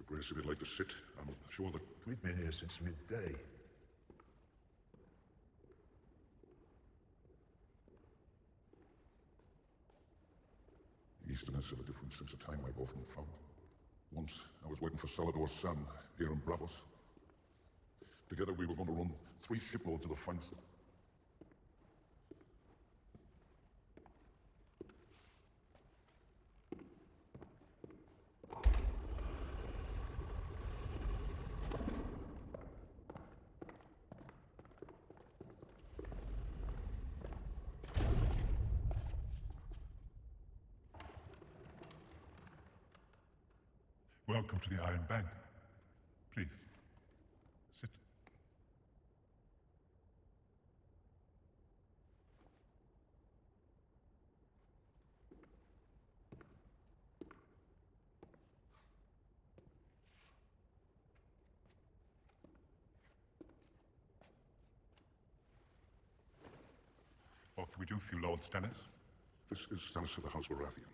Grace, if you'd like to sit, I'm sure that... We've been here since midday. The Easterners have a different sense of time I've often found. Once, I was waiting for Salador's son, here in Bravos. Together we were going to run 3 shiploads of the finest. Welcome to the Iron Bank. Please, sit. What can we do for you, Lord Stannis? This is Stannis of the House Baratheon,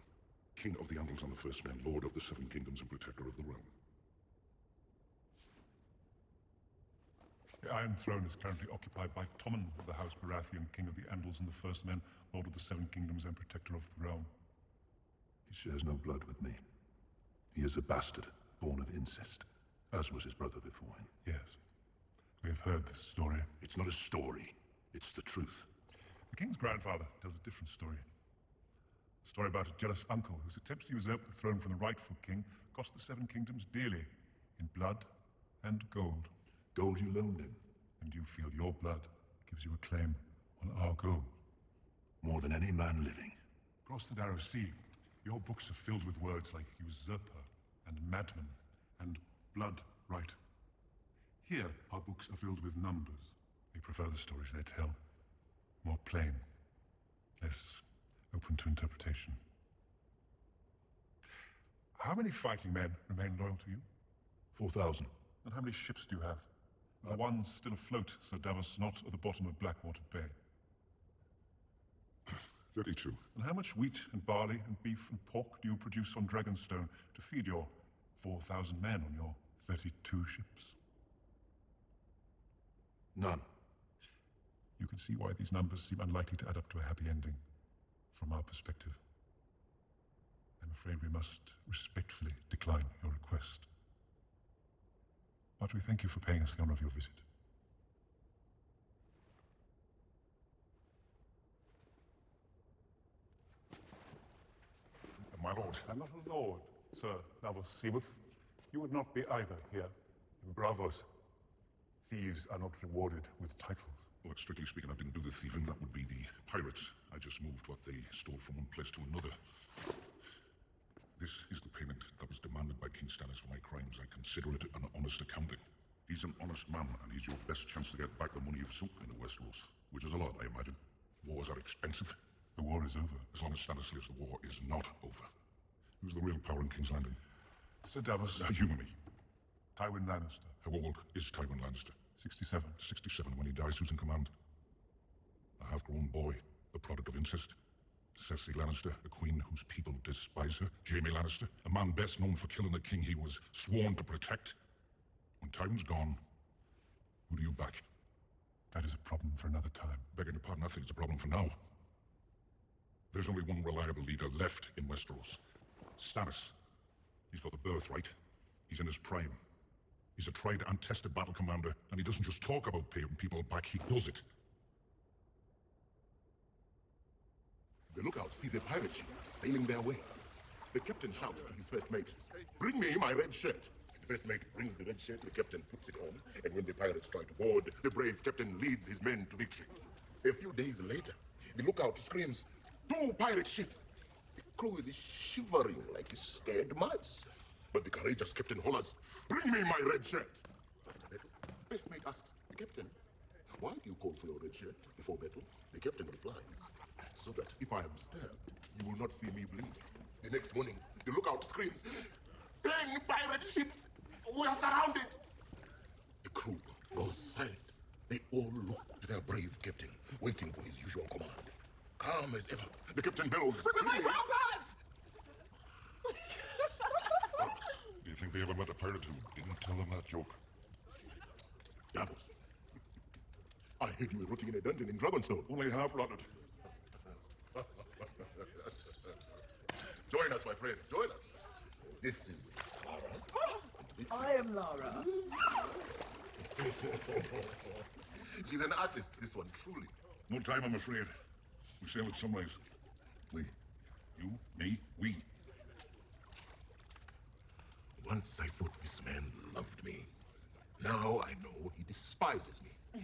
King of the Andals on the First Men, Lord of the Seven Kingdoms and Protector of the Realm. The Iron Throne is currently occupied by Tommen of the House Baratheon, King of the Andals and the First Men, Lord of the Seven Kingdoms and Protector of the Realm. He shares no blood with me. He is a bastard, born of incest, as was his brother before him. Yes, we have heard this story. It's not a story, it's the truth. The King's grandfather tells a different story. A story about a jealous uncle whose attempts to usurp the throne from the rightful king cost the Seven Kingdoms dearly in blood and gold. Gold you loaned him. And you feel your blood gives you a claim on our gold. More than any man living. Across the narrow sea, your books are filled with words like usurper and madman and blood right. Here, our books are filled with numbers. We prefer the stories they tell. More plain, less open to interpretation. How many fighting men remain loyal to you? 4,000. And how many ships do you have? The ones still afloat, Sir Davos, not at the bottom of Blackwater Bay. 32. And how much wheat and barley and beef and pork do you produce on Dragonstone to feed your 4,000 men on your 32 ships? None. You can see why these numbers seem unlikely to add up to a happy ending, from our perspective. I'm afraid we must respectfully decline your request. But we thank you for paying us the honor of your visit. My lord. I'm not a lord, Sir Davos Seaworth. You would not be either here in Bravos. Thieves are not rewarded with titles. Well, strictly speaking, I didn't do the thieving. That would be the pirates. I just moved what they stole from one place to another. This is the payment that was demanded by King Stannis for my crimes. I consider it an honest accounting. He's an honest man, and he's your best chance to get back the money you've sunk into Westeros. Which is a lot, I imagine. Wars are expensive. The war is over. As long as Stannis lives, the war is not over. Who's the real power in King's Landing? Sir Davos. You and me. Tywin Lannister. How old is Tywin Lannister? 67. 67. When he dies, who's in command? A half-grown boy, the product of incest. Cersei Lannister, a queen whose people despise her. Jaime Lannister, a man best known for killing the king he was sworn to protect. When Tywin's gone, who do you back? That is a problem for another time. Begging your pardon, I think it's a problem for now. There's only one reliable leader left in Westeros. Stannis. He's got the birthright. He's in his prime. He's a tried and tested battle commander, and he doesn't just talk about paying people back, he does it. The lookout sees a pirate ship sailing their way. The captain shouts to his first mate, "Bring me my red shirt." The first mate brings the red shirt, the captain puts it on, and when the pirates try to board, the brave captain leads his men to victory. A few days later, the lookout screams, "2 pirate ships!" The crew is shivering like scared mice. But the courageous captain hollers, "Bring me my red shirt!" After battle, the first mate asks the captain, "Why do you call for your red shirt before battle?" The captain replies, "So that if I am stabbed, you will not see me bleed." The next morning, the lookout screams, "10 pirate ships! We are surrounded!" The crew goes silent. They all look to their brave captain, waiting for his usual command. Calm as ever, the captain bellows, "Bring me my Do you think they ever met a pirate who didn't tell them that joke? Davos. I heard you were rotting in a dungeon in Dragonstone. Only half rotted. Join us, my friend. Join us. This is Lara. I am Lara. She's an artist, this one, truly. No time, I'm afraid. We sail at sunrise. We. You, me, we. Once I thought this man loved me. Now I know he despises me.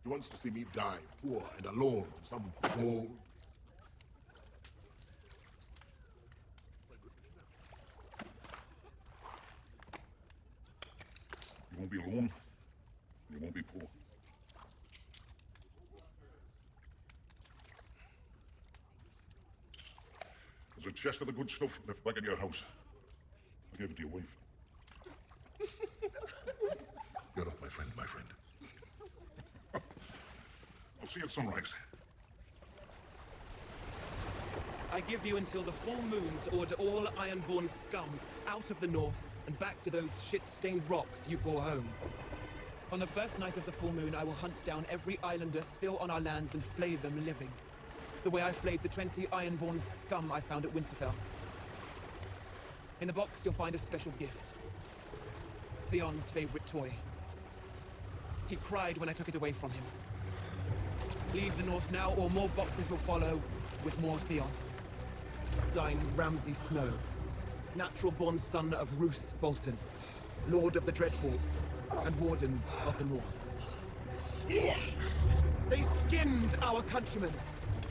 He wants to see me die, poor and alone on some wall. You won't be alone. You won't be poor. There's a chest of the good stuff left back in your house. I gave it to your wife. You're not my friend, my friend. I'll see you at sunrise. I give you until the full moon to order all Ironborn scum out of the north and back to those shit-stained rocks you bore home. On the first night of the full moon, I will hunt down every islander still on our lands and flay them living. The way I flayed the 20 Ironborn scum I found at Winterfell. In the box, you'll find a special gift. Theon's favorite toy. He cried when I took it away from him. Leave the north now, or more boxes will follow with more Theon. Signed, Ramsay Snow. Natural-born son of Roose Bolton, Lord of the Dreadfort, and Warden of the North. They skinned our countrymen,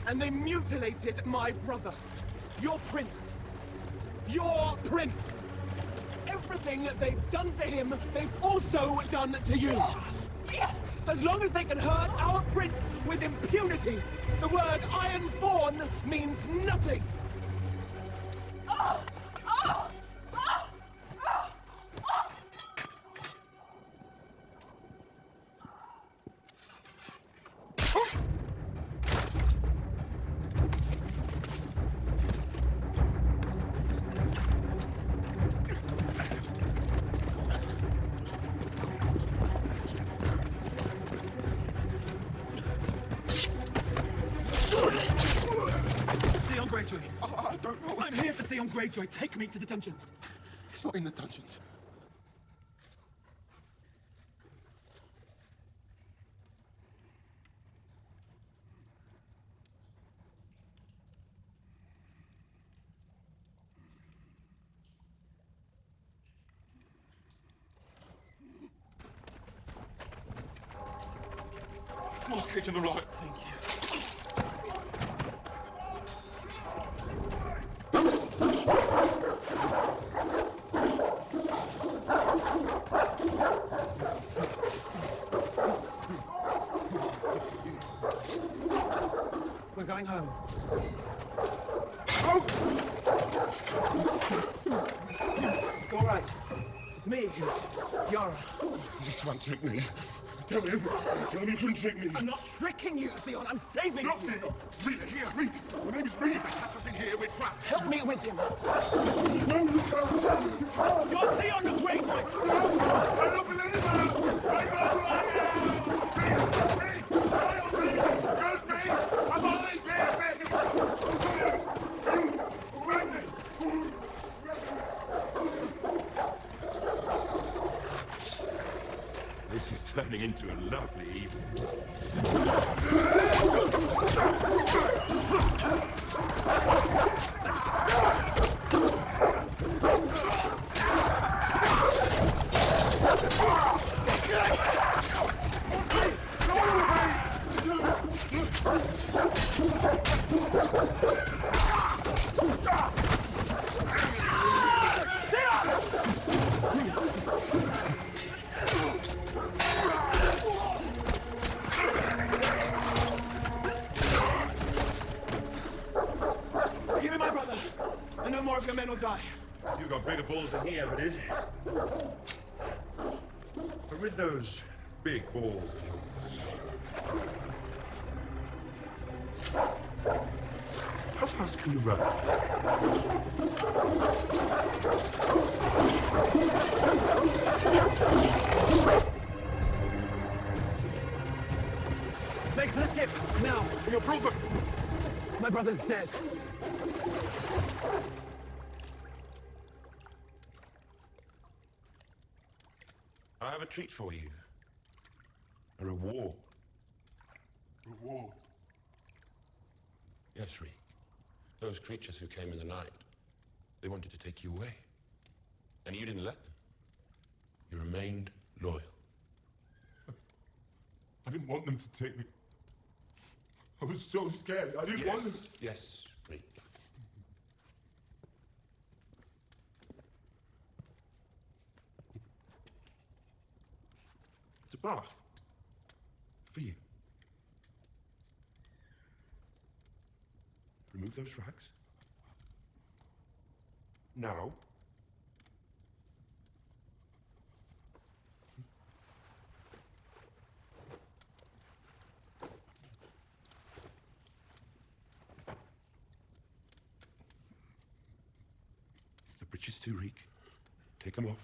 and they mutilated my brother, your prince. Your prince! Everything they've done to him, they've also done to you. As long as they can hurt our prince with impunity, the word Ironborn means nothing. Theon Greyjoy. I don't know. I'm here for Theon Greyjoy. Take me to the dungeons. He's not in the dungeons. Lost Kate in the right. Thank you. We're going home. It's all right. It's me, Yara. You can't trick me. Tell him you couldn't trick me. I'm not tricking you, Theon. I'm saving Not you. Theon. Reed, here, Reed. My name is Reed. If they catch us in here, we're trapped. Help me with him. No, you can't. You're Theon Greyjoy. I don't believe it. I I'm always This is turning into a lovely evening. Give me my brother, and no more of your men will die. You've got bigger balls than he ever did. But with those big balls of yours, how fast can you run? Now! Your brother! My brother's dead. I have a treat for you. A reward. Reward? Yes, Reek. Those creatures who came in the night, they wanted to take you away. And you didn't let them. You remained loyal. I didn't want them to take me. I was so scared. I didn't want them. Yes, Reek. It's a bath. For you. Remove those rags. Now. The breeches too, Reek. Take them off.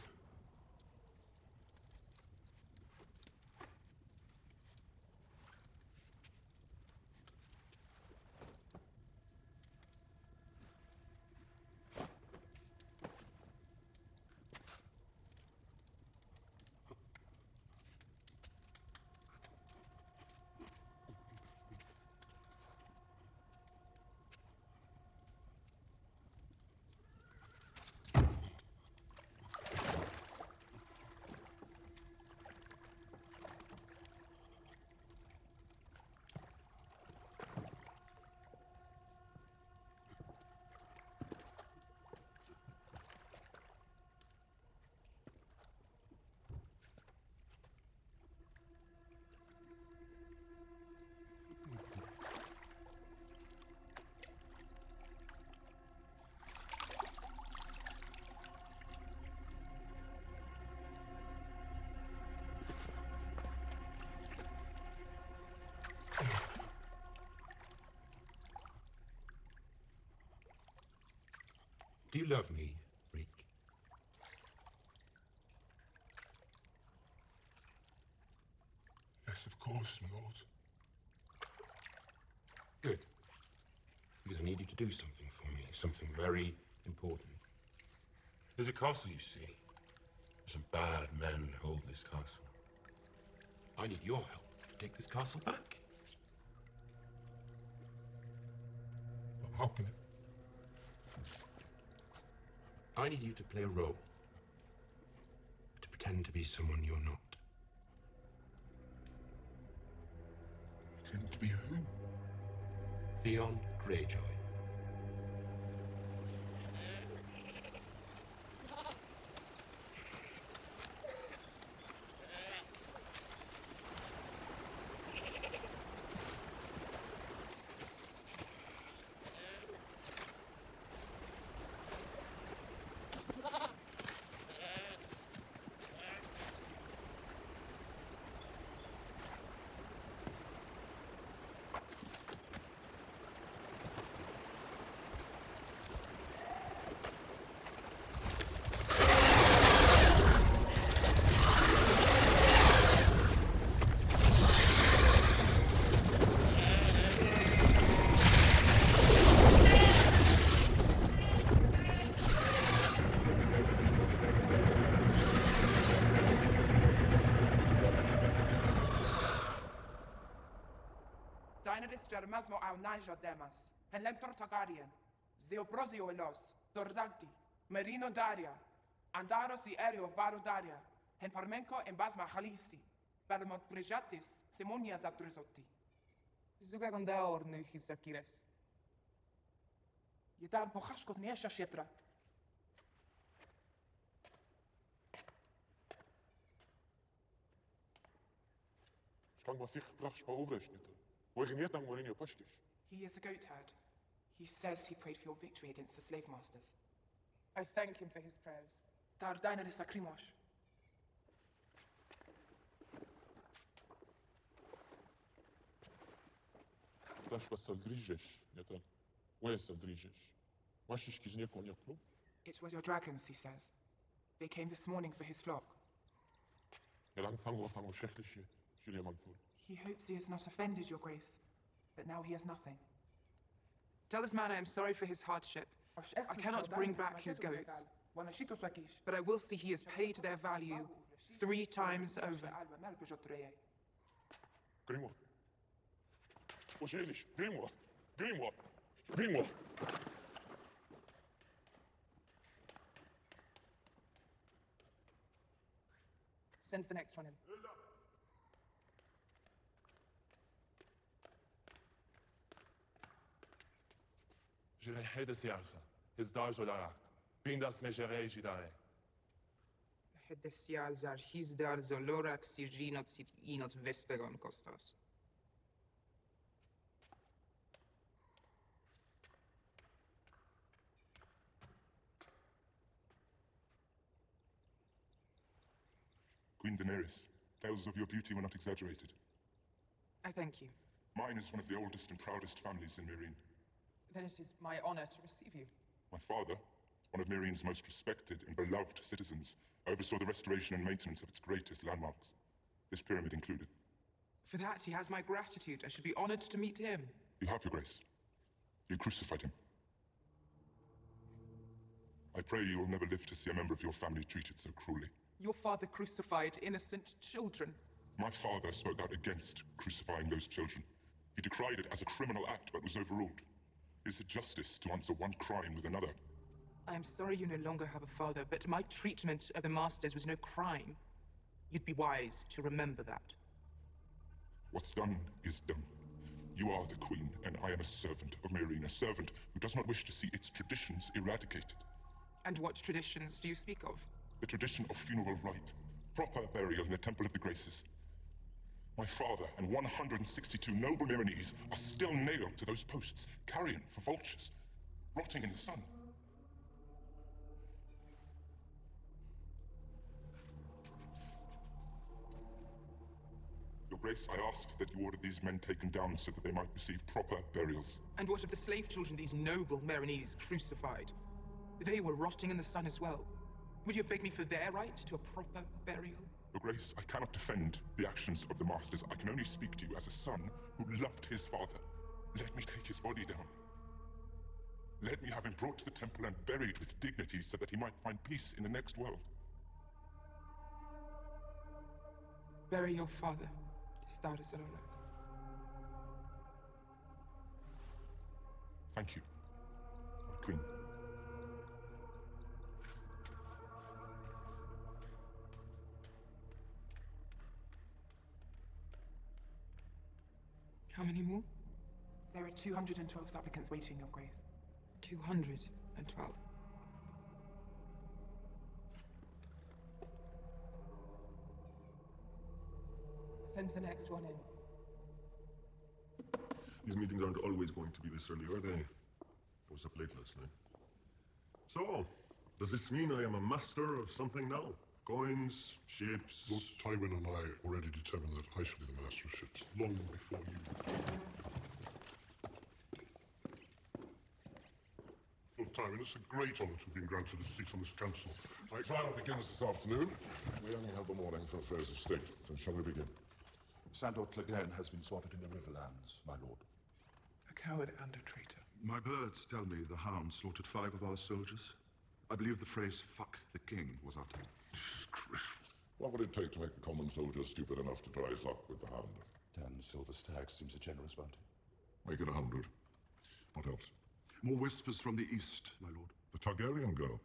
Do you love me, Reek? Yes, of course, my lord. Good. Because I need you to do something for me, something very important. There's a castle, you see. Some bad men hold this castle. I need your help to take this castle back. But how can it? I need you to play a role. To pretend to be someone you're not. Pretend to be who? Theon Greyjoy. Germasmo au Niger Demas, en Lentor Targaryen, Zeobrosio Elos, Dorzalti, Merino Daria, Andaros y Aereo Varo Daria, en Parmenko en Basma Halisi, Balmont Prejatis, Simonia Zaptrizotti. Zuga gonda ornu hisakires. Yedar Bochashkot Niesha Shetra. Stang maar zich gebracht bij overheid. Wegen niet dan wanneer je past is. He is a goat herd. He says he prayed for your victory against the slave masters. I thank him for his prayers. Dar Dainaris Akrimosh. Dash was Saldrijes, Netan. Where is Saldrijes? Washish Kiznia Konya Club? It was your dragons, he says. They came this morning for his flock. Elang Fango Fango Shechlische, Julia Manful. He hopes he has not offended your grace. But now he has nothing. Tell this man I am sorry for his hardship. I cannot bring back his goats, but I will see he is paid their value 3 times over. Grimoire. Roger, Grimoire. Grimoire. Grimoire. Send the next one in. جريحي السياسة ازداج العراق بين دست مجري جداري Hedesial zar hizdar zolorak sirinot sit inot vestegon kostas. Queen Daenerys, tales of your beauty were not exaggerated. I thank you. Mine is one of the oldest and proudest families in Meereen. Then it is my honor to receive you. My father, one of Meereen's most respected and beloved citizens, oversaw the restoration and maintenance of its greatest landmarks, this pyramid included. For that, he has my gratitude. I should be honored to meet him. You have, your grace. You crucified him. I pray you will never live to see a member of your family treated so cruelly. Your father crucified innocent children. My father spoke out against crucifying those children. He decried it as a criminal act, but was overruled. Is it justice to answer one crime with another? I am sorry you no longer have a father, but my treatment of the masters was no crime. You'd be wise to remember that. What's done is done. You are the queen, and I am a servant of Meereen, a servant who does not wish to see its traditions eradicated. And what traditions do you speak of? The tradition of funeral rite, proper burial in the Temple of the Graces. My father and 162 noble Meereenese are still nailed to those posts, carrion for vultures, rotting in the sun. Your Grace, I ask that you order these men taken down so that they might receive proper burials. And what of the slave children these noble Meereenese crucified? They were rotting in the sun as well. Would you have begged me for their right to a proper burial? Your Grace, I cannot defend the actions of the masters. I can only speak to you as a son who loved his father. Let me take his body down. Let me have him brought to the temple and buried with dignity so that he might find peace in the next world. Bury your father, Stardust Alona. Thank you, my queen. How many more? There are 212 supplicants waiting, Your Grace. 212. Send the next one in. These meetings aren't always going to be this early, are they? I was up late last night. So, does this mean I am a master of something now? Coins, ships... Lord Tywin and I already determined that I should be the master of ships, long before you. Lord Tywin, it's a great honour to have been granted a seat on this council. My trial begins this afternoon. We only have the morning for affairs of state, so shall we begin? Sandor Clegane has been spotted in the Riverlands, my lord. A coward and a traitor. My birds tell me the hound slaughtered 5 of our soldiers. I believe the phrase, "fuck the king," was uttered. Disgraceful. What would it take to make the common soldier stupid enough to try his luck with the hound? 10 silver stags seems a generous bounty. Make it 100. What else? More whispers from the east, my lord. The Targaryen girl.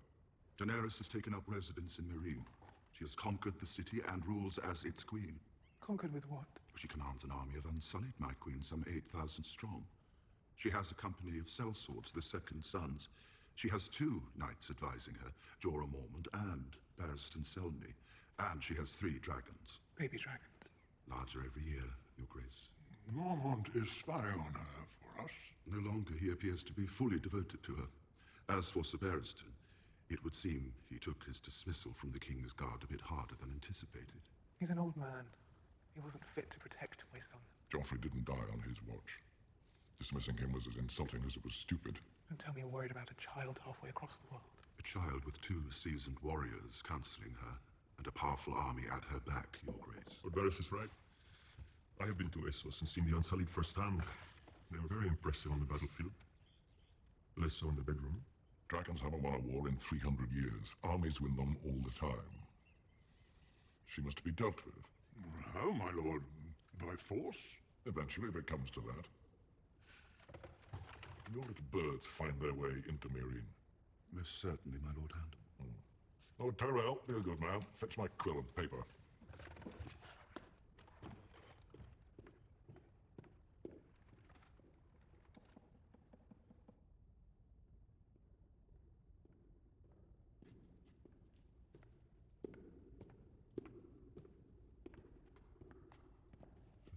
Daenerys has taken up residence in Meereen. She has conquered the city and rules as its queen. Conquered with what? She commands an army of Unsullied, my queen, some 8,000 strong. She has a company of sellswords, the Second Sons. She has 2 knights advising her, Jorah Mormont and Barristan Selmy. And she has 3 dragons. Baby dragons. Larger every year, your grace. Mormont is spying on her for us. No longer he appears to be fully devoted to her. As for Sir Barristan, it would seem he took his dismissal from the King's Guard a bit harder than anticipated. He's an old man. He wasn't fit to protect my son. Joffrey didn't die on his watch. Dismissing him was as insulting as it was stupid. Don't tell me you're worried about a child halfway across the world. A child with 2 seasoned warriors counseling her, and a powerful army at her back, your grace. Lord Varys is right. I have been to Essos and seen the Unsullied firsthand. They were very impressive on the battlefield. Less so in the bedroom. Dragons haven't won a war in 300 years. Armies win them all the time. She must be dealt with. How, my lord? By force? Eventually, if it comes to that. Your little birds find their way into Myrine. Most certainly, my Lord Hand. Lord Tyrell, be a good man. Fetch my quill and paper.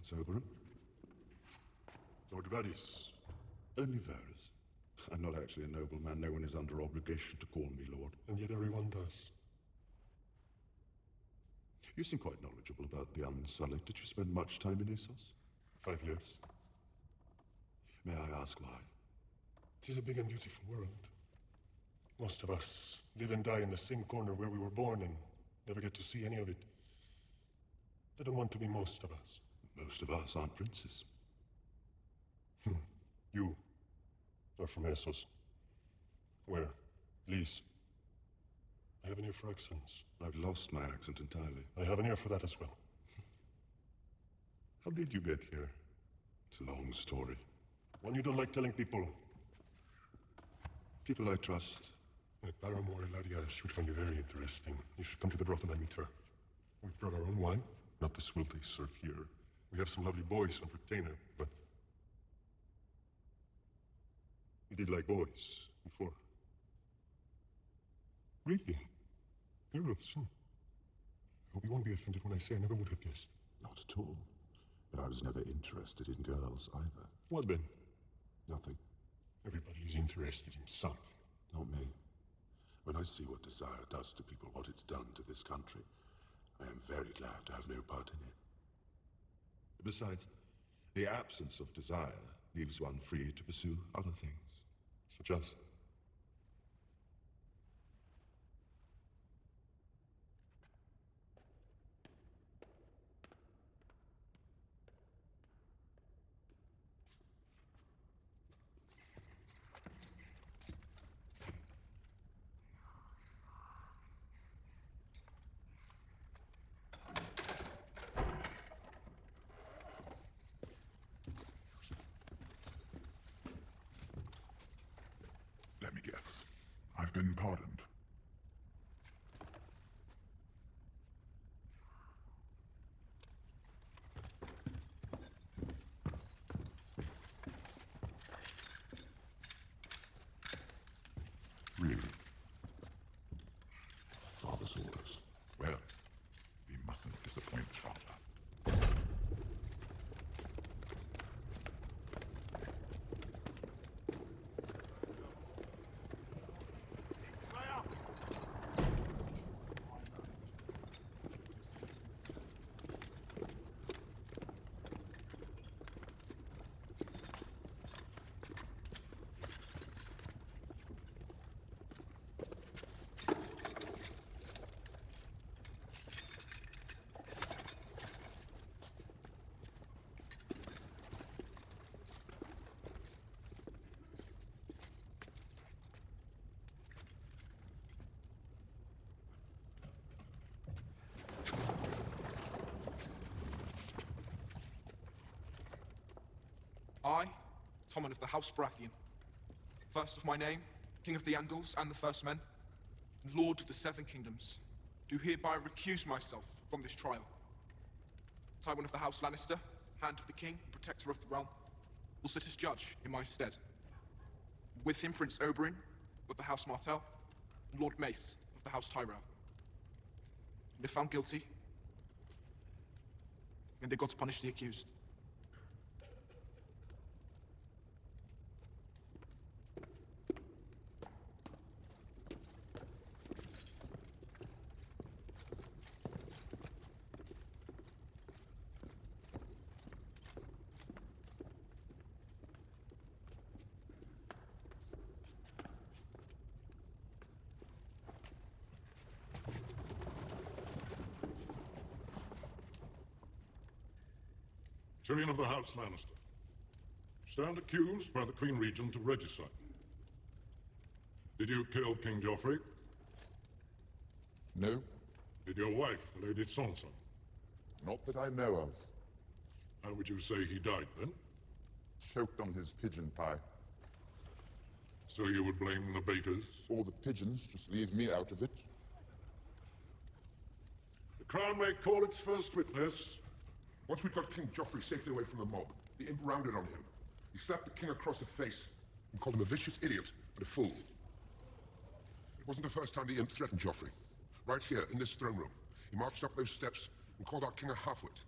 Prince Oberon? Lord Varys. Only Varys. I'm not actually a nobleman. No one is under obligation to call me lord. And yet everyone does. You seem quite knowledgeable about the Unsullied. Did you spend much time in Essos? 5 years. May I ask why? It is a big and beautiful world. Most of us live and die in the same corner where we were born and never get to see any of it. I don't want to be most of us. Most of us aren't princes. You are from Essos. Where? Lys. I have an ear for accents. I've lost my accent entirely. I have an ear for that as well. How did you get here? It's a long story. One you don't like telling people. People I trust. Paramore Ilaria, she would find you very interesting. You should come to the brothel and meet her. We've brought our own wine, not the swill they serve here. We have some lovely boys on retainer, but... You did like boys before. Really? Girls, I hope you won't be offended when I say I never would have guessed. Not at all. But I was never interested in girls either. What then? Nothing. Everybody is interested in something. Not me. When I see what desire does to people, what it's done to this country, I am very glad to have no part in it. Besides, the absence of desire leaves one free to pursue other things. Such as? Let me guess. I've been pardoned. Really? Father's orders. Well, we mustn't disappoint Father. I, Tommen of the House Baratheon, first of my name, King of the Andals and the First Men, and Lord of the Seven Kingdoms, do hereby recuse myself from this trial. Tywin of the House Lannister, Hand of the King and Protector of the Realm, will sit as judge in my stead. With him Prince Oberyn of the House Martell, and Lord Mace of the House Tyrell. And if found guilty, may the gods punish the accused. Tyrion of the House Lannister. stand accused by the Queen Regent of regicide. Did you kill King Joffrey? No, Did your wife, the Lady Sansa? not that I know of. How would you say he died, then? Choked on his pigeon pie. So you would blame the bakers? Or the pigeons, just leave me out of it. The Crown may call its first witness. Once we got King Joffrey safely away from the mob, the imp rounded on him. He slapped the king across the face and called him a vicious idiot and a fool. It wasn't the first time the imp threatened Joffrey. Right here, in this throne room, he marched up those steps and called our king a halfwit.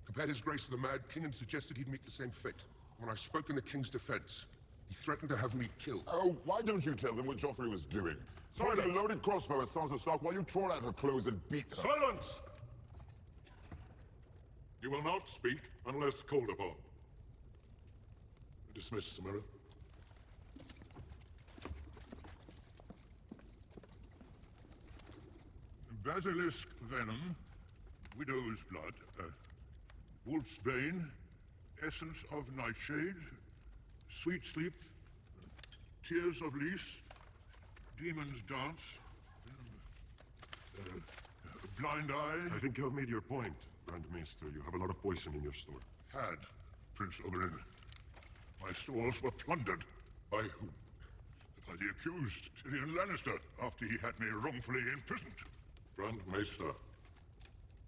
Compared his grace to the mad king and suggested he'd meet the same fate. When I spoke in the king's defense, he threatened to have me killed. Oh, why don't you tell them what Joffrey was doing? Pointing a loaded crossbow at Sansa Stark while you tore out her clothes and beat her. Silence! You will not speak unless called upon. Dismiss, Samira. Basilisk venom, widow's blood, wolf's bane, essence of nightshade, sweet sleep, tears of Lys, demon's dance, blind eye. I think you have made your point, Grand Maester. You have a lot of poison in your store. Had, Prince Oberyn. My stores were plundered. By whom? By the accused, Tyrion Lannister, after he had me wrongfully imprisoned. Grand Maester,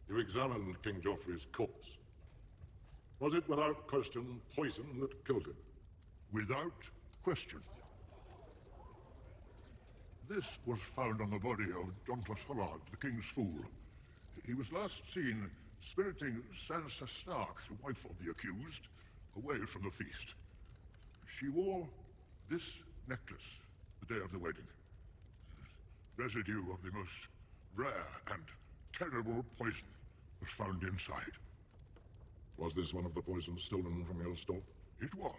you examined King Joffrey's corpse. Was it without question poison that killed him? Without question. This was found on the body of Dauntless Hollard, the king's fool. He was last seen spiriting Sansa Stark, the wife of the accused, away from the feast. She wore this necklace the day of the wedding. Residue of the most rare and terrible poison was found inside. Was this one of the poisons stolen from your store? It was.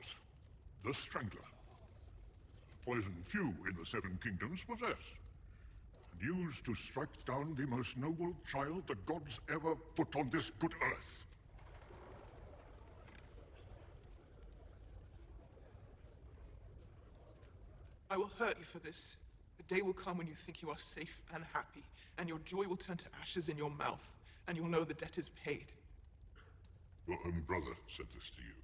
The Strangler. Poison few in the Seven Kingdoms possess. And used to strike down the most noble child the gods ever put on this good earth. I will hurt you for this. The day will come when you think you are safe and happy, and your joy will turn to ashes in your mouth, and you'll know the debt is paid. Your own brother said this to you.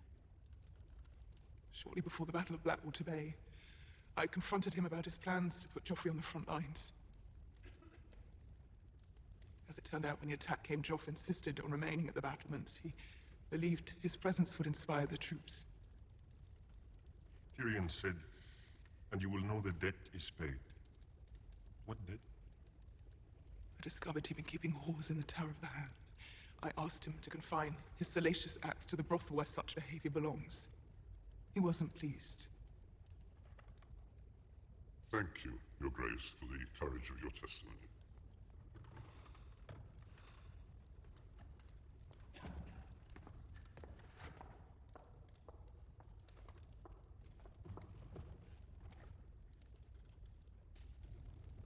Shortly before the Battle of Blackwater Bay, I confronted him about his plans to put Joffrey on the front lines. As it turned out, when the attack came, Joffrey insisted on remaining at the battlements. He believed his presence would inspire the troops. Tyrion said, and you will know the debt is paid. What debt? I discovered he'd been keeping whores in the Tower of the Hand. I asked him to confine his salacious acts to the brothel where such behavior belongs. He wasn't pleased. Thank you, Your Grace, for the courage of your testimony.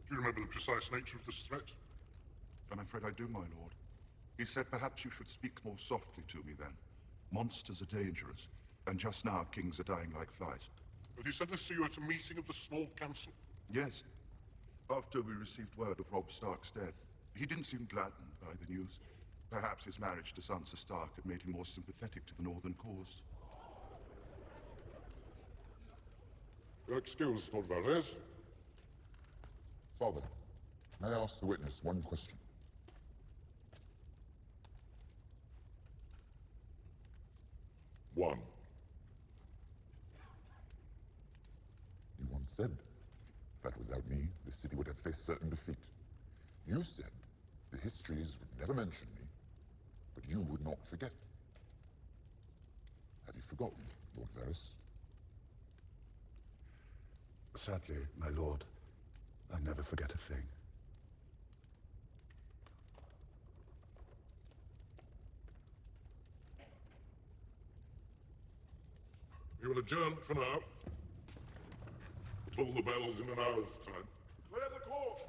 Do you remember the precise nature of this threat? I'm afraid I do, my lord. He said perhaps you should speak more softly to me then. Monsters are dangerous, and just now kings are dying like flies. But he said this to you at a meeting of the small council. Yes. After we received word of Robb Stark's death, he didn't seem gladdened by the news. Perhaps his marriage to Sansa Stark had made him more sympathetic to the Northern cause. You're excused, Lord Varys. Father, may I ask the witness one question? One. You once said that without me, the city would have faced certain defeat. You said the histories would never mention me, but you would not forget. Have you forgotten, Lord Varys? Sadly, my lord, I never forget a thing. We will adjourn for now. Toll the bells in an hour's time. Clear the court!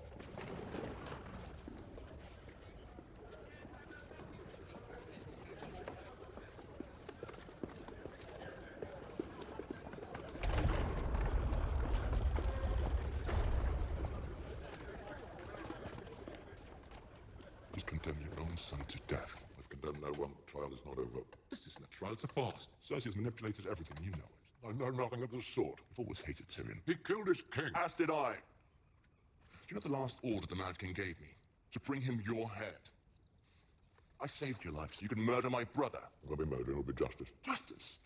condemn your own son to death. I've condemned no one. The trial is not over. This isn't a trial, it's a farce. Cersei has manipulated everything, you know it. I know nothing of the sort. I've always hated Tyrion. He killed his king. As did I. Do you know the last order the Mad King gave me? To bring him your head. I saved your life so you could murder my brother. It will be murder, it will be justice. Justice?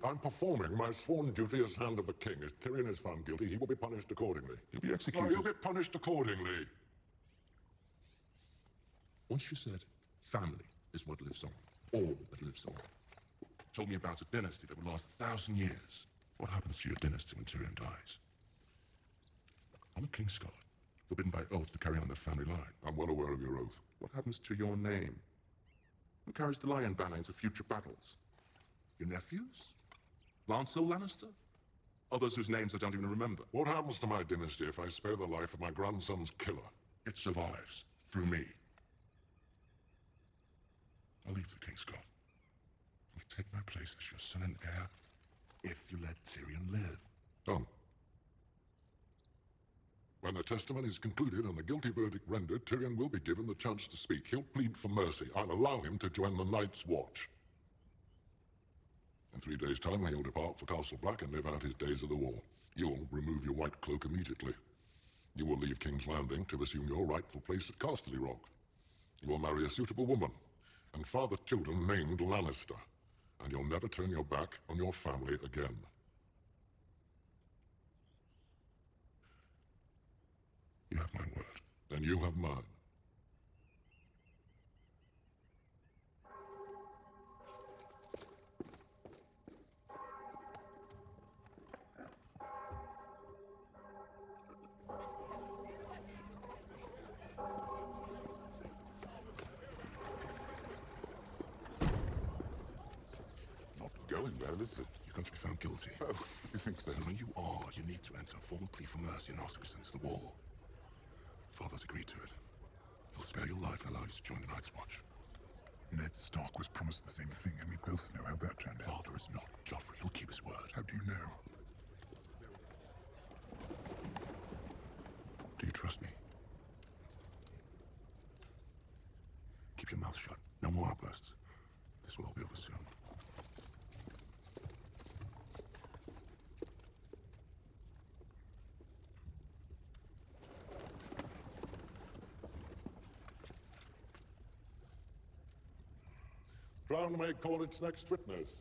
I'm performing my sworn duty as Hand of the King. If Tyrion is found guilty, he will be punished accordingly. He'll be executed. No, he'll be punished accordingly. Once you said, family is what lives on. All that lives on. Told me about a dynasty that would last 1,000 years. What happens to your dynasty when Tyrion dies? I'm a king's guard, forbidden by oath to carry on the family line. I'm well aware of your oath. What happens to your name? Who carries the lion banner into future battles? Your nephews? Lancel Lannister? Others whose names I don't even remember. What happens to my dynasty if I spare the life of my grandson's killer? It survives. Through me. I'll leave the King's Guard. I'll take my place as your son and heir, if you let Tyrion live. Done. When the testimony is concluded and the guilty verdict rendered, Tyrion will be given the chance to speak. He'll plead for mercy. I'll allow him to join the Night's Watch. In 3 days' time, he'll depart for Castle Black and live out his days of the war. You'll remove your white cloak immediately. You will leave King's Landing to assume your rightful place at Casterly Rock. You will marry a suitable woman, and father children named Lannister, and you'll never turn your back on your family again. You have my word. Then you have mine. Not going well, is it? You're going to be found guilty. Oh, you think so? And when you are, you need to enter a formal plea for mercy and ask to be sent to the wall. Father's agreed to it. He'll spare your life and allow you to join the Night's Watch. Ned Stark was promised the same thing, and we both know how that turned out. Father is not Joffrey. He'll keep his word. How do you know? Do you trust me? Keep your mouth shut. No more outbursts. This will all be over soon. Crown may call its next witness.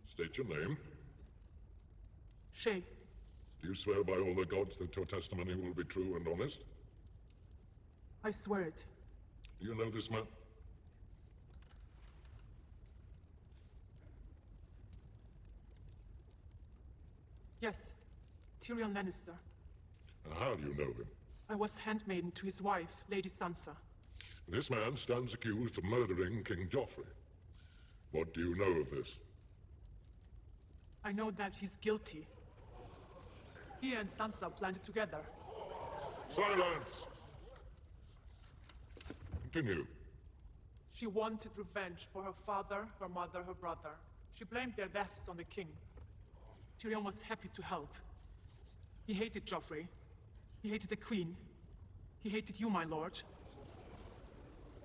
State your name. Shay. Do you swear by all the gods that your testimony will be true and honest? I swear it. Do you know this man? Yes. Tyrion Lannister. And how do you know him? I was handmaiden to his wife, Lady Sansa. This man stands accused of murdering King Joffrey. What do you know of this? I know that he's guilty. He and Sansa planned it together. Silence! Continue. She wanted revenge for her father, her mother, her brother. She blamed their deaths on the king. Tyrion was happy to help. He hated Joffrey. He hated the queen. He hated you, my lord.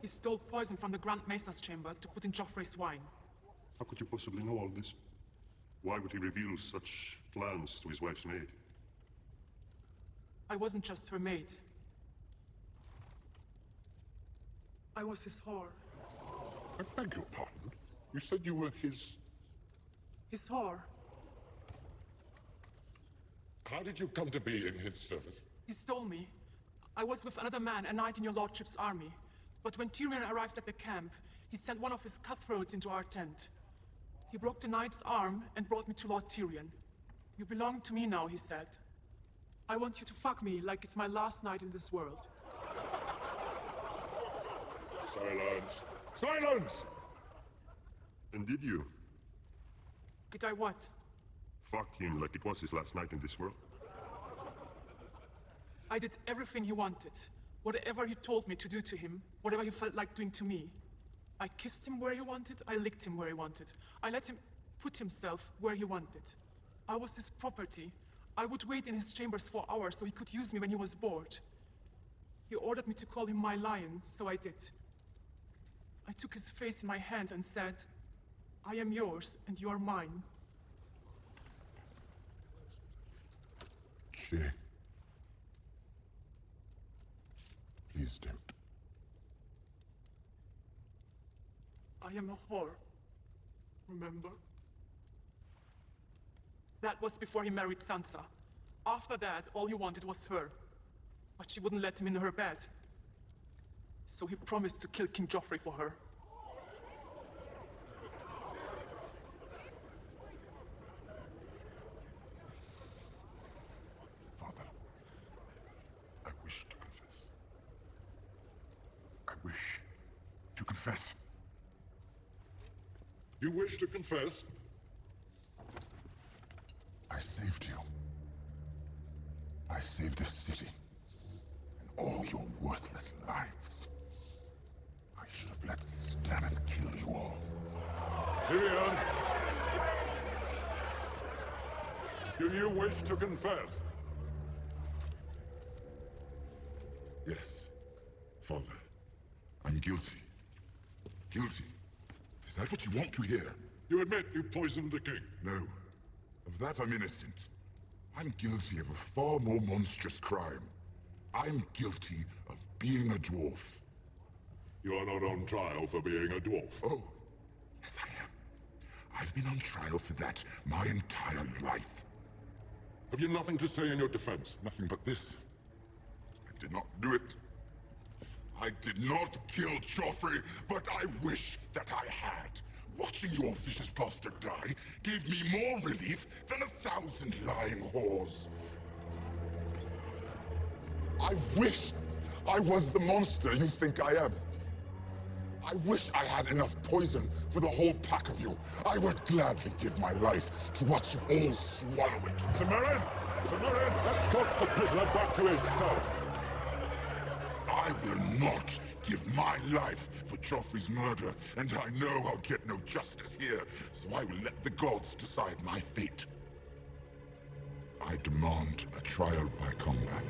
He stole poison from the Grand Mesa's chamber to put in Joffrey's wine. How could you possibly know all this? Why would he reveal such plans to his wife's maid? I wasn't just her maid. I was his whore. I beg your pardon? You said you were his... His whore. How did you come to be in his service? He stole me. I was with another man, a knight in your lordship's army. But when Tyrion arrived at the camp, he sent one of his cutthroats into our tent. He broke the knight's arm and brought me to Lord Tyrion. You belong to me now, he said. I want you to fuck me like it's my last night in this world. Silence. Silence! And did you? Did I what? Fuck him like it was his last night in this world? I did everything he wanted. Whatever he told me to do to him, whatever he felt like doing to me. I kissed him where he wanted, I licked him where he wanted. I let him put himself where he wanted. I was his property. I would wait in his chambers for hours so he could use me when he was bored. He ordered me to call him my lion, so I did. I took his face in my hands and said, I am yours and you are mine. Jay. Please don't. I am a whore. Remember? That was before he married Sansa. After that, all he wanted was her. But she wouldn't let him in her bed. So he promised to kill King Joffrey for her. Father, I wish to confess. I wish to confess. You wish to confess? I saved you. I saved this city and all your worthless lives. I should have let Stannis kill you all. Tyrion! Do you wish to confess? Yes, Father. I'm guilty. Guilty. Is that what you want to hear? You admit you poisoned the king? No. Of that I'm innocent. I'm guilty of a far more monstrous crime. I'm guilty of being a dwarf. You are not on trial for being a dwarf. Oh, yes I am. I've been on trial for that my entire life. Have you nothing to say in your defense? Nothing but this. I did not do it. I did not kill Joffrey, but I wish that I had. Watching your vicious bastard die gave me more relief than 1,000 lying whores. I wish I was the monster you think I am. I wish I had enough poison for the whole pack of you. I would gladly give my life to watch you all swallow it. Samarin! Samarin, escort the prisoner back to his cell. I will not give my life for Joffrey's murder, and I know I'll get no justice here, so I will let the gods decide my fate. I demand a trial by combat.